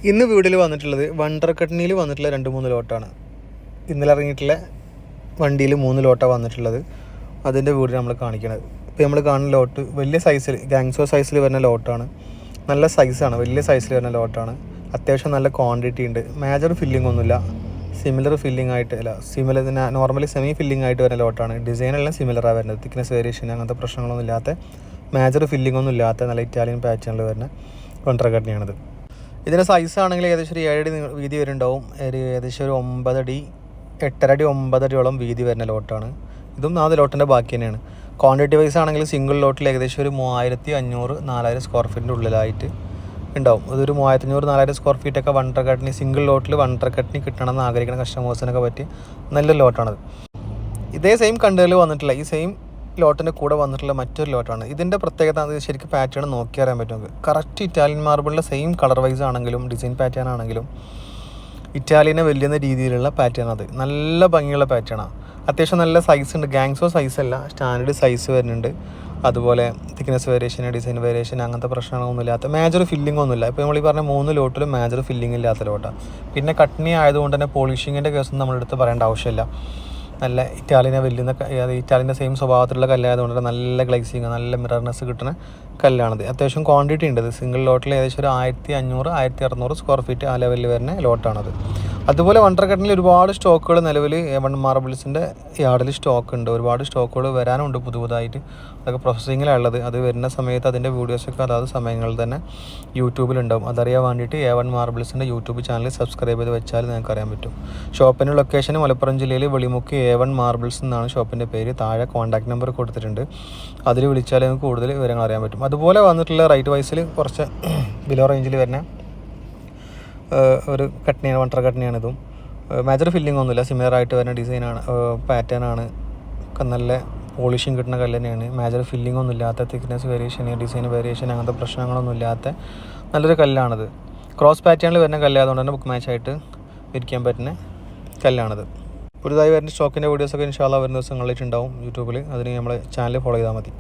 ഇന്ന് വീഡിയോയിൽ വന്നിട്ടുള്ളത് വണ്ടർ കട്ടനിയിൽ വന്നിട്ടുള്ള 2-3 ലോട്ടാണ്. ഇന്നലെ ഇറങ്ങിയിട്ടുള്ള വണ്ടിയിൽ 3 ലോട്ടാണ് വന്നിട്ടുള്ളത്. അതിൻ്റെ വീഡിയോ നമ്മൾ കാണിക്കണത്. ഇപ്പോൾ നമ്മൾ കാണുന്ന ലോട്ട് വലിയ സൈസിൽ ഗാങ്സോ സൈസിൽ വരുന്ന ലോട്ടാണ്. നല്ല സൈസാണ്, വലിയ സൈസിൽ വരുന്ന ലോട്ടാണ്. അത്യാവശ്യം നല്ല ക്വാണ്ടിറ്റി ഉണ്ട്. മേജർ ഫില്ലിംഗ് ഒന്നുമില്ല, സിമിലർ ഫില്ലിംഗ് ആയിട്ട് അല്ല, നോർമലി സെമി ഫില്ലിംഗ് ആയിട്ട് വരുന്ന ലോട്ടാണ്. ഡിസൈനെല്ലാം സിമിലറാണ് വരുന്നത്. തിക്നെസ് വേരിയേഷൻ അങ്ങനത്തെ പ്രശ്നങ്ങളൊന്നും ഇല്ലാത്ത, മേജർ ഫില്ലിംഗ് ഒന്നും ഇല്ലാത്ത നല്ല ഇറ്റാലിയൻ പാറ്റേണിൽ വരുന്ന വണ്ടർ കട്ടനിയാണിത്. ഇതിൻ്റെ സൈസ് ആണെങ്കിൽ ഏകദേശം ഒരു 7 അടി വീതി വരുന്നുണ്ടാവും. ഏകദേശം ഒരു 9 അടി 8.5 അടി 9 അടിയോളം വീതി വരുന്ന ലോട്ടാണ്. ഇതും 4 ലോട്ടിൻ്റെ ബാക്കി തന്നെയാണ്. ക്വാണ്ടിറ്റി വൈസ് ആണെങ്കിൽ സിംഗിൾ ലോട്ടിൽ ഏകദേശം ഒരു 3500-4000 സ്ക്വയർ ഫീറ്റിൻ്റെ ഉള്ളിലായിട്ട് ഉണ്ടാവും. അതൊരു 3500-4000 സ്ക്വയർ ഫീറ്റൊക്കെ വണ്ടർ കട്ടനി സിംഗിൾ ലോട്ടിൽ വണ്ടർ കട്ടനി കിട്ടണമെന്ന് ആഗ്രഹിക്കുന്ന കസ്റ്റമേഴ്സിനൊക്കെ പറ്റി നല്ല ലോട്ടാണത്. ഇതേ സെയിം കണ്ടുകളിൽ വന്നിട്ടില്ല, ഈ സെയിം ലോട്ടിൻ്റെ കൂടെ വന്നിട്ടുള്ള മറ്റൊരു ലോട്ടാണ്. ഇതിൻ്റെ പ്രത്യേകത അത് ശരിക്കും പാറ്റേൺ നോക്കി അറിയാൻ പറ്റും. കറക്റ്റ് ഇറ്റാലിയൻ മാർബിളിൻ്റെ സെയിം കളർ വൈസ് ആണെങ്കിലും ഡിസൈൻ പാറ്റേൺ ആണെങ്കിലും ഇറ്റാലിയനെ വെല്ലുന്ന രീതിയിലുള്ള പാറ്റേൺ. അത് നല്ല ഭംഗിയുള്ള പാറ്റേണാണ്. അത്യാവശ്യം നല്ല സൈസ് ഉണ്ട്. ഗാങ്സോ സൈസല്ല, സ്റ്റാൻഡേർഡ് സൈസ് വരുന്നുണ്ട്. അതുപോലെ തിക്നെസ് വേരിയേഷൻ, ഡിസൈൻ വേരിയേഷൻ അങ്ങനത്തെ പ്രശ്നങ്ങളൊന്നും ഇല്ലാത്ത, മേജർ ഫില്ലിംഗ് ഒന്നുമില്ല. ഇപ്പോൾ നമ്മൾ ഈ പറഞ്ഞ 3 ലോട്ടിലും മേജർ ഫില്ലിംഗ് ഇല്ലാത്ത ലോട്ടാണ്. പിന്നെ കട്ടനി ആയതുകൊണ്ട് തന്നെ പോളിഷിങ്ങിൻ്റെ കേസൊന്നും നമ്മളെടുത്ത് പറയേണ്ട ആവശ്യമില്ല. നല്ല ഇറ്റാലിയനെ വെല്ലുന്ന, ഇറ്റാലിയൻ്റെ സെയിം സ്വഭാവത്തിലുള്ള കല്ലായതുകൊണ്ട് നല്ല ഗ്ലൈസിങ്, നല്ല മിറർനെസ് കിട്ടുന്ന കല്ലാണിത്. അത്യാവശ്യം ക്വാണ്ടിറ്റി ഉണ്ട്. ഇത് സിംഗിൾ ലോട്ടിൽ ഏകദേശം ഒരു 1500-1600 സ്ക്വയർ ഫീറ്റ് ആ ലെവലിൽ വരുന്ന ലോട്ടാണത്. അതുപോലെ വണ്ടർ കട്ടനിൽ ഒരുപാട് സ്റ്റോക്കുകൾ നിലവിൽ A1 മാർബിൾസിൻ്റെ യാർഡിൽ സ്റ്റോക്ക് ഉണ്ട്. ഒരുപാട് സ്റ്റോക്കുകൾ വരാനുണ്ട് പുതുതായിട്ട്. അതൊക്കെ പ്രോസസ്സിങ്ങിലുള്ളത്. അത് വരുന്ന സമയത്ത് അതിൻ്റെ വീഡിയോസൊക്കെ അതാത് സമയങ്ങളിൽ തന്നെ യൂട്യൂബിലുണ്ടാവും. അതറിയാൻ വേണ്ടിയിട്ട് A1 മാർബിൾസിൻ്റെ യൂട്യൂബ് ചാനൽ സബ്സ്ക്രൈബ് ചെയ്ത് വെച്ചാൽ നിങ്ങൾക്ക് അറിയാൻ പറ്റും. ഷോപ്പിൻ്റെ ലൊക്കേഷൻ മലപ്പുറം ജില്ലയിൽ വെളിമുക്ക് A1 മാർബിൾസ് എന്നാണ് ഷോപ്പിൻ്റെ പേര്. താഴെ കോൺടാക്ട് നമ്പർ കൊടുത്തിട്ടുണ്ട്. അതിൽ വിളിച്ചാൽ നിങ്ങൾക്ക് കൂടുതൽ വിവരങ്ങൾ അറിയാൻ പറ്റും. അതുപോലെ വന്നിട്ടുള്ള റേറ്റ് വൈസിൽ കുറച്ച് ബിലോ റേഞ്ചിൽ വരുന്ന ഒരു കട്ടനിയാണ്, വണ്ടർ കട്ടനിയാണിതും. മേജർ ഫില്ലിംഗ് ഒന്നുമില്ല, സിമിലറായിട്ട് വരുന്ന ഡിസൈനാണ്, പാറ്റേൺ ആണ്. നല്ല പോളിഷിങ് കിട്ടുന്ന കല്ല് തന്നെയാണ്. മേജർ ഫില്ലിംഗ് ഒന്നും ഇല്ലാത്ത, തിക്നെസ് വേരിയേഷൻ, ഡിസൈൻ വേരിയേഷൻ അങ്ങനത്തെ പ്രശ്നങ്ങളൊന്നും ഇല്ലാത്ത നല്ലൊരു കല്ലാണിത്. ക്രോസ് പാറ്റേണിൽ വരുന്ന കല്ലായതുകൊണ്ട് തന്നെ ബുക്ക് മാച്ചായിട്ട് ഇരിക്കാൻ പറ്റുന്ന കല്ലാണിത്. പുതുതായി വരുന്ന സ്റ്റോക്കിൻ്റെ വീഡിയോസൊക്കെ ഇൻഷാ അല്ലാഹ് വരുന്ന ദിവസങ്ങളിലേക്കുണ്ടാവും യൂട്യൂബിൽ. അതിന് നമ്മളെ ചാനൽ ഫോളോ ചെയ്താൽ മതി.